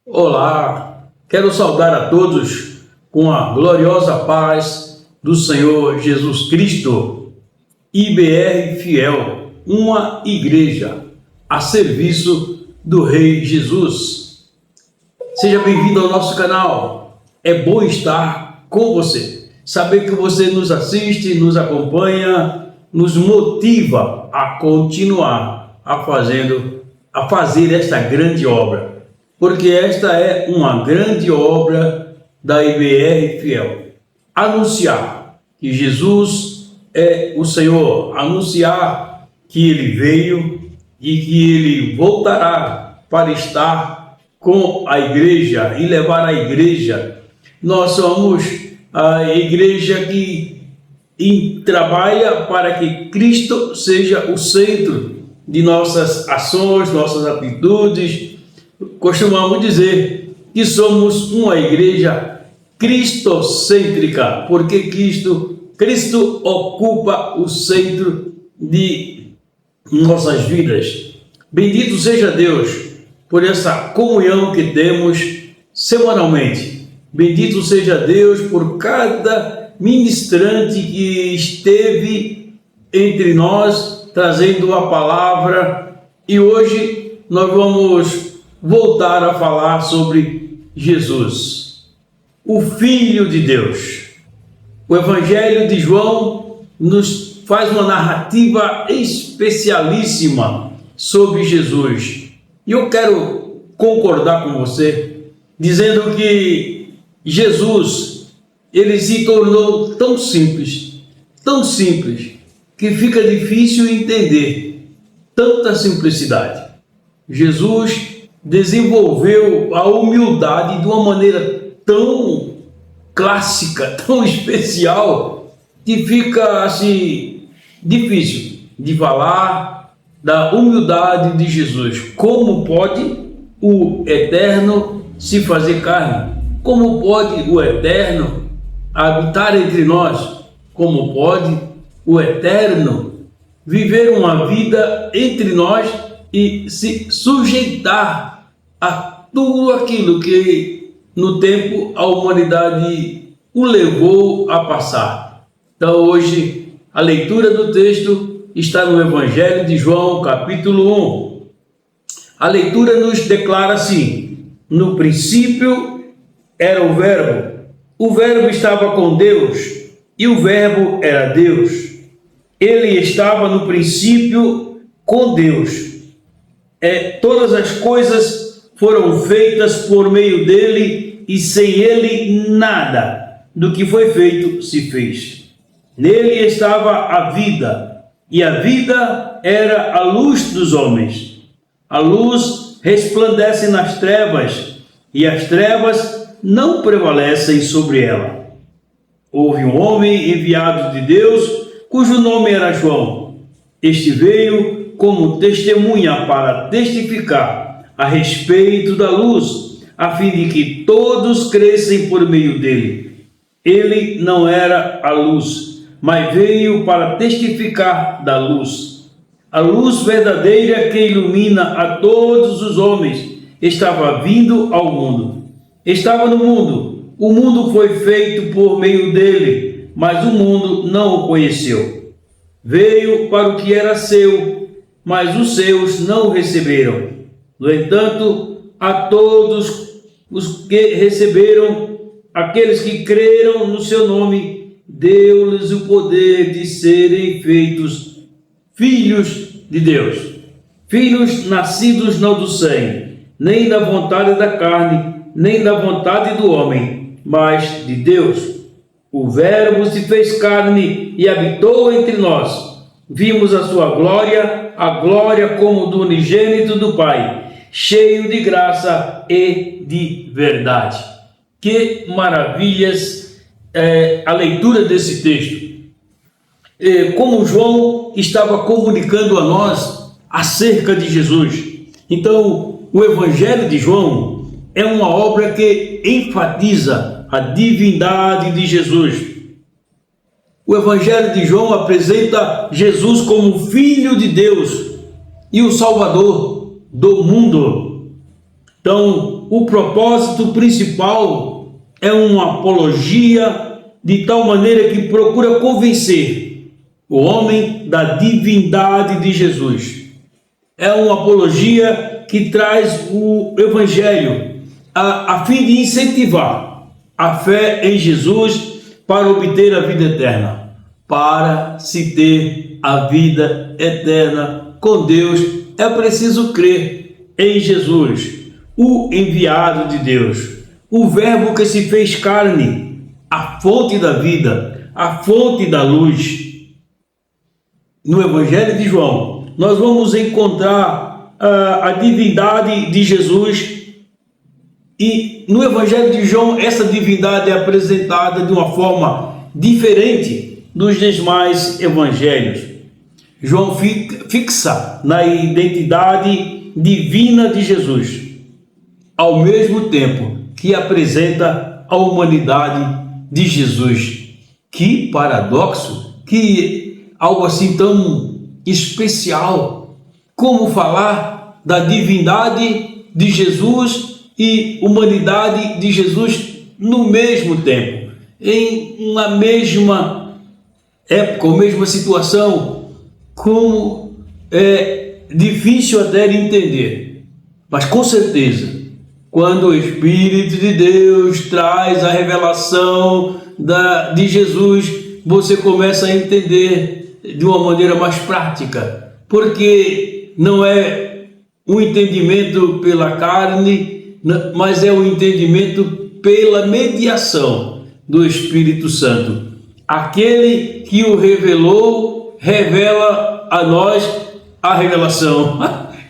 Olá, quero saudar a todos com a gloriosa paz do Senhor Jesus Cristo. IBR Fiel, uma igreja a serviço do Rei Jesus. Seja bem-vindo ao nosso canal. É bom estar com você. Saber que você nos assiste, nos acompanha, nos motiva a continuar a fazer esta grande obra. Porque esta é uma grande obra da IBR Fiel. Anunciar que Jesus é o Senhor, anunciar que Ele veio e que Ele voltará para estar com a igreja e levar a igreja. Nós somos a igreja que trabalha para que Cristo seja o centro de nossas ações, nossas atitudes. Costumamos dizer que somos uma igreja cristocêntrica, porque Cristo ocupa o centro de nossas vidas. Bendito seja Deus por essa comunhão que temos semanalmente. Bendito seja Deus por cada ministrante que esteve entre nós trazendo a palavra. E hoje nós vamos voltar a falar sobre Jesus, o Filho de Deus. O Evangelho de João nos faz uma narrativa especialíssima sobre Jesus. E eu quero concordar com você, dizendo que Jesus, ele se tornou tão simples, que fica difícil entender tanta simplicidade. Jesus desenvolveu a humildade de uma maneira tão clássica, tão especial, que fica assim difícil de falar da humildade de Jesus. Como pode o Eterno se fazer carne? Como pode o Eterno habitar entre nós? Como pode o Eterno viver uma vida entre nós e se sujeitar a tudo aquilo que no tempo a humanidade o levou a passar? Então hoje a leitura do texto está no Evangelho de João, capítulo 1. A leitura nos declara assim: no princípio era o Verbo estava com Deus, e o Verbo era Deus. Ele estava no princípio com Deus. Todas as coisas foram feitas por meio dele, e sem ele nada do que foi feito se fez. Nele estava a vida, e a vida era a luz dos homens. A luz resplandece nas trevas, e as trevas não prevalecem sobre ela. Houve um homem enviado de Deus, cujo nome era João. Este veio como testemunha para testificar a respeito da luz, a fim de que todos crescem por meio dele. Ele não era a luz, mas veio para testificar da luz. A luz verdadeira que ilumina a todos os homens estava vindo ao mundo. Estava no mundo. O mundo foi feito por meio dele, mas o mundo não o conheceu. Veio para o que era seu, mas os seus não o receberam. No entanto, a todos os que receberam, aqueles que creram no seu nome, deu-lhes o poder de serem feitos filhos de Deus. Filhos nascidos não do sangue, nem da vontade da carne, nem da vontade do homem, mas de Deus. O Verbo se fez carne e habitou entre nós. Vimos a sua glória, a glória como do unigênito do Pai, cheio de graça e de verdade. Que maravilhas a leitura desse texto. Como João estava comunicando a nós acerca de Jesus. Então, o Evangelho de João é uma obra que enfatiza a divindade de Jesus. O Evangelho de João apresenta Jesus como Filho de Deus e o Salvador do mundo. Então, o propósito principal é uma apologia de tal maneira que procura convencer o homem da divindade de Jesus. É uma apologia que traz o Evangelho a fim de incentivar a fé em Jesus para obter a vida eterna. Para se ter a vida eterna com Deus, é preciso crer em Jesus, o enviado de Deus, o Verbo que se fez carne, a fonte da vida, a fonte da luz. No Evangelho de João, nós vamos encontrar a divindade de Jesus, e no Evangelho de João essa divindade é apresentada de uma forma diferente dos demais evangelhos. João fixa na identidade divina de Jesus, ao mesmo tempo que apresenta a humanidade de Jesus. Que paradoxo, que algo assim tão especial, como falar da divindade de Jesus e humanidade de Jesus no mesmo tempo, em uma mesma época, ou mesma situação. Como é difícil até de entender, mas com certeza, quando o Espírito de Deus traz a revelação de Jesus, você começa a entender de uma maneira mais prática, porque não é um entendimento pela carne, mas é um entendimento pela mediação do Espírito Santo. Aquele que o revelou, revela a nós a revelação.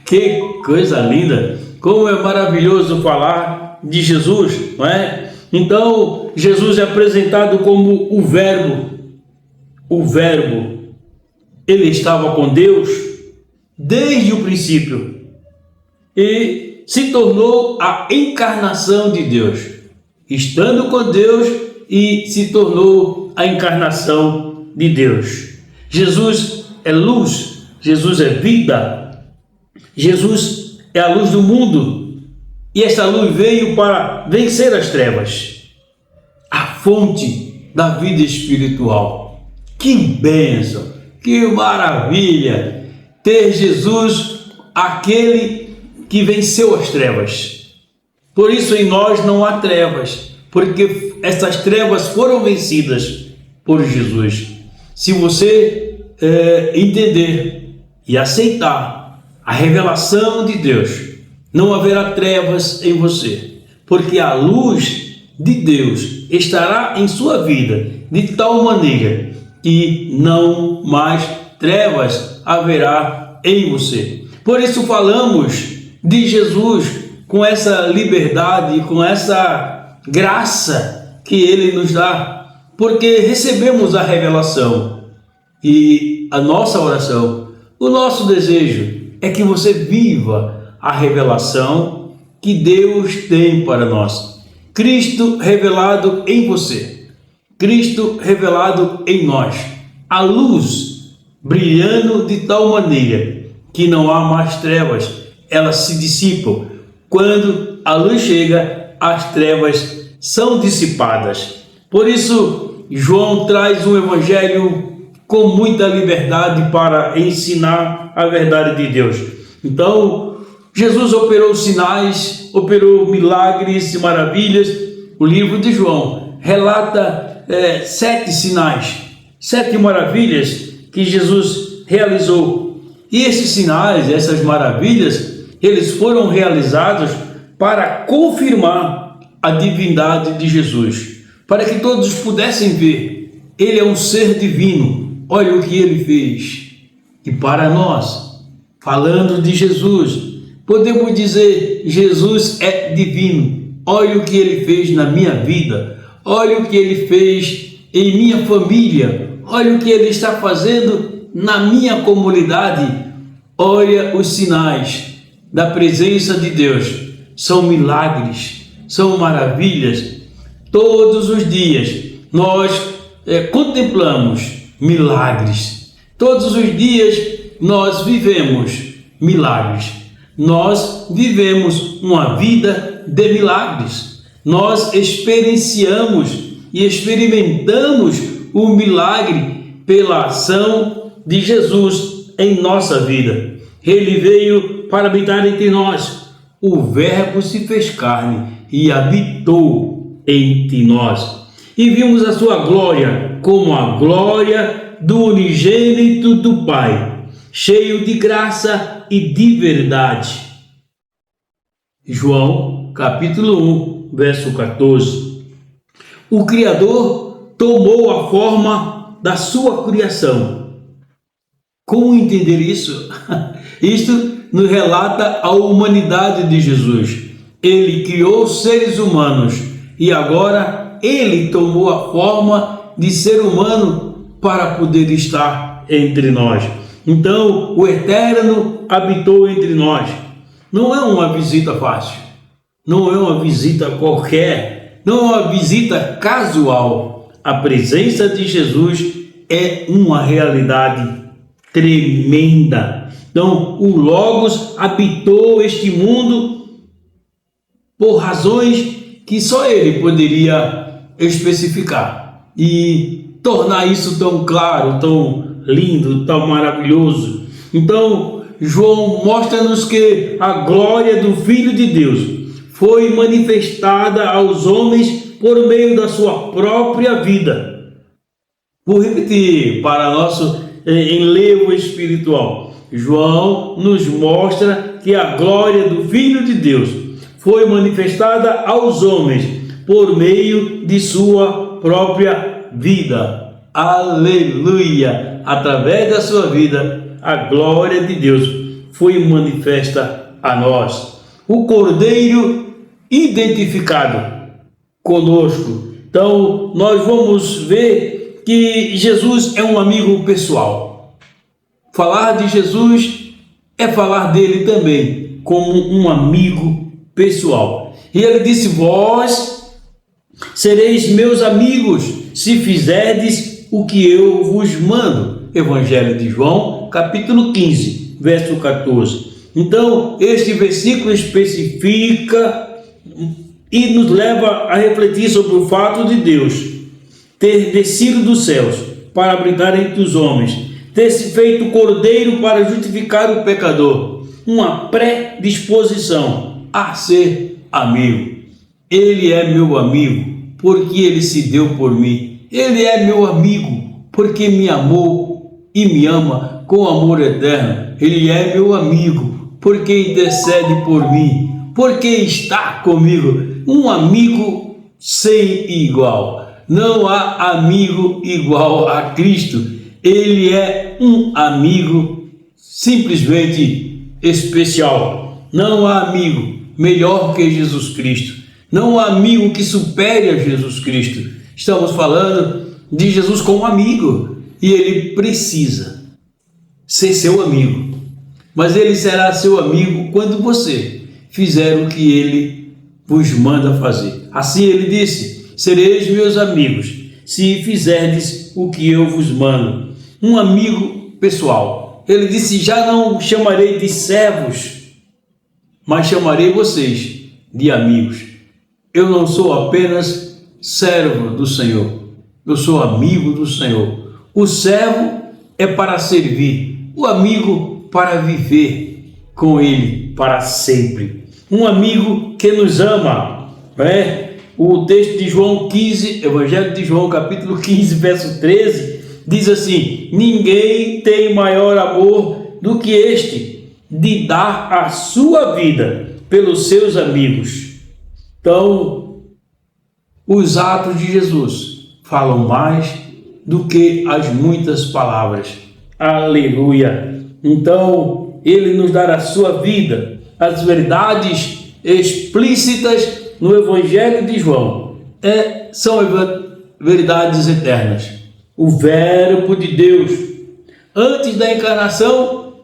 Que coisa linda! Como é maravilhoso falar de Jesus, não é? Então, Jesus é apresentado como o Verbo. O Verbo, ele estava com Deus desde o princípio e se tornou a encarnação de Deus, estando com Deus, e se tornou a encarnação de Deus. Jesus é luz, Jesus é vida, Jesus é a luz do mundo, e essa luz veio para vencer as trevas, a fonte da vida espiritual. Que bênção, que maravilha ter Jesus, aquele que venceu as trevas. Por isso em nós não há trevas, porque essas trevas foram vencidas por Jesus. Se você entender e aceitar a revelação de Deus, não haverá trevas em você, porque a luz de Deus estará em sua vida de tal maneira que não mais trevas haverá em você. Por isso falamos de Jesus com essa liberdade, com essa graça que Ele nos dá, porque recebemos a revelação. E a nossa oração, o nosso desejo é que você viva a revelação que Deus tem para nós. Cristo revelado em você, Cristo revelado em nós, a luz brilhando de tal maneira que não há mais trevas, elas se dissipam. Quando a luz chega, as trevas são dissipadas. Por isso, João traz um evangelho com muita liberdade para ensinar a verdade de Deus. Então, Jesus operou sinais, operou milagres e maravilhas. O livro de João relata 7 sinais, 7 maravilhas que Jesus realizou. E esses sinais, essas maravilhas, eles foram realizados para confirmar a divindade de Jesus, para que todos pudessem ver, ele é um ser divino, olha o que ele fez. E para nós, falando de Jesus, podemos dizer, Jesus é divino, olha o que ele fez na minha vida, olha o que ele fez em minha família, olha o que ele está fazendo na minha comunidade. Olha os sinais da presença de Deus, são milagres, são maravilhas. Todos os dias nós contemplamos milagres, todos os dias nós vivemos milagres. nós vivemos uma vida de milagres. Nós experienciamos e experimentamos o milagre pela ação de Jesus em nossa vida. Ele veio para habitar entre nós. O Verbo se fez carne e habitou entre nós. E vimos a sua glória como a glória do unigênito do Pai, cheio de graça e de verdade. João, capítulo 1, verso 14. O Criador tomou a forma da sua criação. Como entender isso? Isto nos relata a humanidade de Jesus. Ele criou seres humanos e agora ele tomou a forma de ser humano para poder estar entre nós. Então, o Eterno habitou entre nós. Não é uma visita fácil, não é uma visita qualquer, não é uma visita casual. A presença de Jesus é uma realidade tremenda. Então, o Logos habitou este mundo por razões que só ele poderia especificar e tornar isso tão claro, tão lindo, tão maravilhoso. Então, João mostra-nos que a glória do Filho de Deus foi manifestada aos homens por meio da sua própria vida. Vou repetir para nosso enlevo espiritual. João nos mostra que a glória do Filho de Deus foi manifestada aos homens por meio de sua própria vida. Aleluia! Através da sua vida, a glória de Deus foi manifesta a nós. O Cordeiro identificado conosco. Então, nós vamos ver que Jesus é um amigo pessoal. Falar de Jesus é falar dele também como um amigo pessoal. E ele disse: vós sereis meus amigos se fizerdes o que eu vos mando. Evangelho de João, capítulo 15, verso 14. Então, este versículo especifica e nos leva a refletir sobre o fato de Deus ter descido dos céus para habitar entre os homens, ter se feito cordeiro para justificar o pecador, uma predisposição a ser amigo. Ele é meu amigo porque ele se deu por mim. Ele é meu amigo porque me amou e me ama com amor eterno. Ele é meu amigo porque intercede por mim, porque está comigo. Um amigo sem igual. Não há amigo igual a Cristo. Ele é um amigo simplesmente especial. Não há amigo melhor que Jesus Cristo. Não há amigo que supere a Jesus Cristo. Estamos falando de Jesus como amigo. E ele precisa ser seu amigo. Mas ele será seu amigo quando você fizer o que ele vos manda fazer. Assim ele disse: sereis meus amigos se fizerdes o que eu vos mando. Um amigo pessoal. Ele disse: já não chamarei de servos, mas chamarei vocês de amigos. Eu não sou apenas servo do Senhor, eu sou amigo do Senhor. O servo é para servir, o amigo para viver com ele para sempre. Um amigo que nos ama, né? O texto de João 15, Evangelho de João, capítulo 15, verso 13, diz assim: ninguém tem maior amor do que este, de dar a sua vida pelos seus amigos. Então, os atos de Jesus falam mais do que as muitas palavras. Aleluia! Então, ele nos dará a sua vida, as verdades explícitas no Evangelho de João são verdades eternas. O Verbo de Deus, antes da encarnação,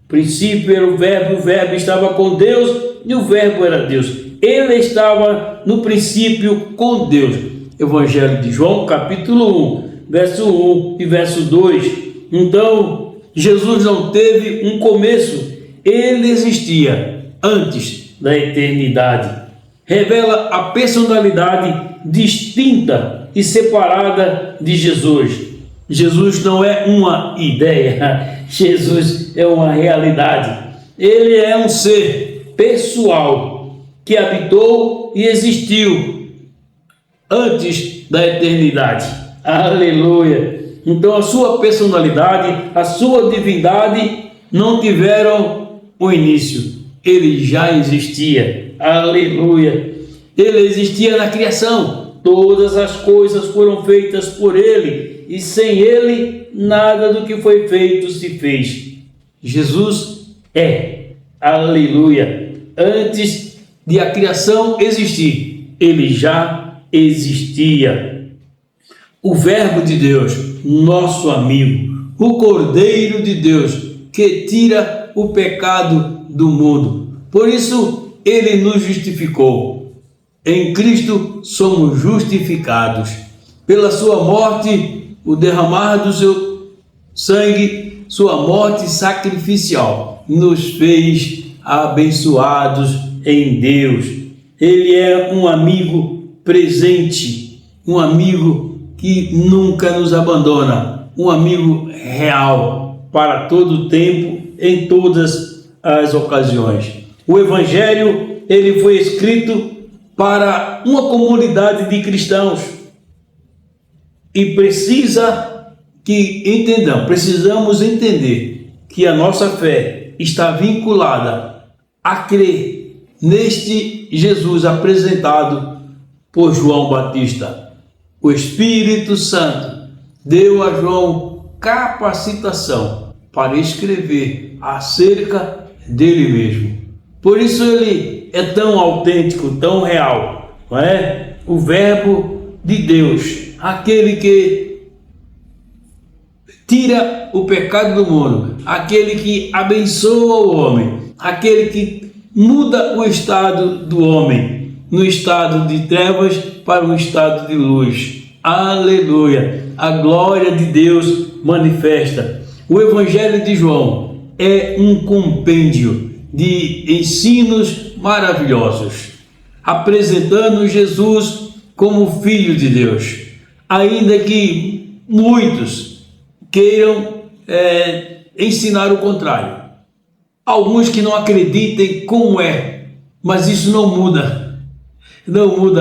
princípio era o Verbo estava com Deus e o Verbo era Deus. Ele estava no princípio com Deus. Evangelho de João, capítulo 1, verso 1 e verso 2. Então, Jesus não teve um começo, ele existia antes da eternidade. Revela a personalidade distinta e separada de Jesus. Jesus não é uma ideia, Jesus é uma realidade. Ele é um ser pessoal que habitou e existiu antes da eternidade. Aleluia! Então a sua personalidade, a sua divindade não tiveram o início. Ele já existia. Aleluia! Ele existia na criação. Todas as coisas foram feitas por ele, e sem ele nada do que foi feito se fez. Jesus é. Aleluia! Antes de a criação existir, ele já existia. O Verbo de Deus, nosso amigo, o Cordeiro de Deus, que tira o pecado do mundo. Por isso, ele nos justificou. Em Cristo somos justificados. Pela sua morte, o derramar do seu sangue, sua morte sacrificial, nos fez abençoados em Deus. Ele é um amigo presente, um amigo que nunca nos abandona, um amigo real para todo o tempo, em todas as ocasiões. O Evangelho, ele foi escrito para uma comunidade de cristãos e precisamos entender que a nossa fé está vinculada a crer neste Jesus apresentado por João Batista. O Espírito Santo deu a João capacitação para escrever acerca dele mesmo. Por isso ele é tão autêntico, tão real, não é? O Verbo de Deus, aquele que tira o pecado do mundo, aquele que abençoa o homem, aquele que muda o estado do homem, no estado de trevas para um estado de luz. Aleluia! A glória de Deus manifesta. O Evangelho de João é um compêndio de ensinos maravilhosos, apresentando Jesus como Filho de Deus, ainda que muitos queiram ensinar o contrário. Alguns que não acreditem como é, mas isso não muda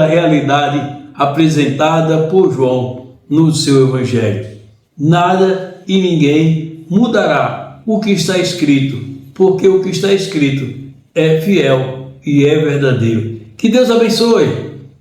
a realidade apresentada por João no seu Evangelho. Nada e ninguém mudará o que está escrito, porque o que está escrito é fiel e é verdadeiro. Que Deus abençoe,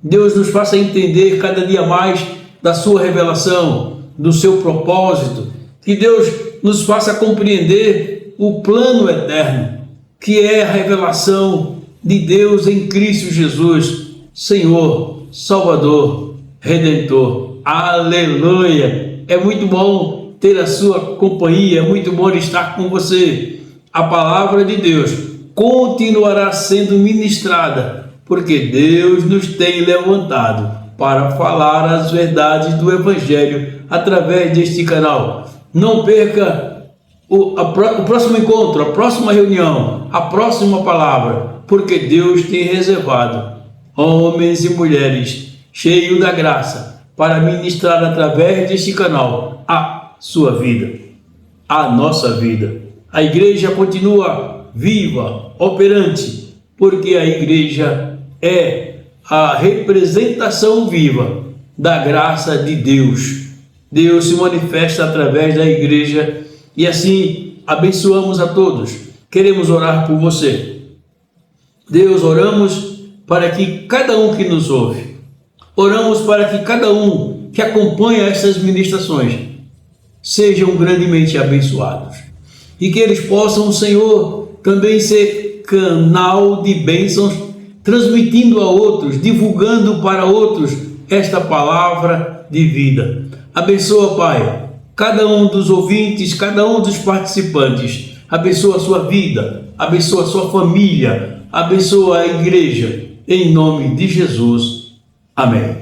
Deus nos faça entender cada dia mais da sua revelação, do seu propósito, que Deus nos faça compreender o plano eterno, que é a revelação de Deus em Cristo Jesus, Senhor, Salvador, Redentor. Aleluia! É muito bom ter a sua companhia, é muito bom estar com você. A palavra de Deus continuará sendo ministrada, porque Deus nos tem levantado para falar as verdades do Evangelho através deste canal. Não perca o próximo encontro, a próxima reunião, a próxima palavra, porque Deus tem reservado homens e mulheres cheios da graça para ministrar através deste canal a sua vida, a nossa vida. A igreja continua viva, operante, porque a igreja é a representação viva da graça de Deus. Deus se manifesta através da igreja e assim abençoamos a todos. Queremos orar por você. Deus, oramos para que cada um que nos ouve, oramos para que cada um que acompanha essas ministrações sejam grandemente abençoados. E que eles possam, Senhor, também ser canal de bênçãos, transmitindo a outros, divulgando para outros esta palavra de vida. Abençoa, Pai, cada um dos ouvintes, cada um dos participantes. Abençoa a sua vida, abençoa a sua família, abençoa a igreja. Em nome de Jesus. Amém.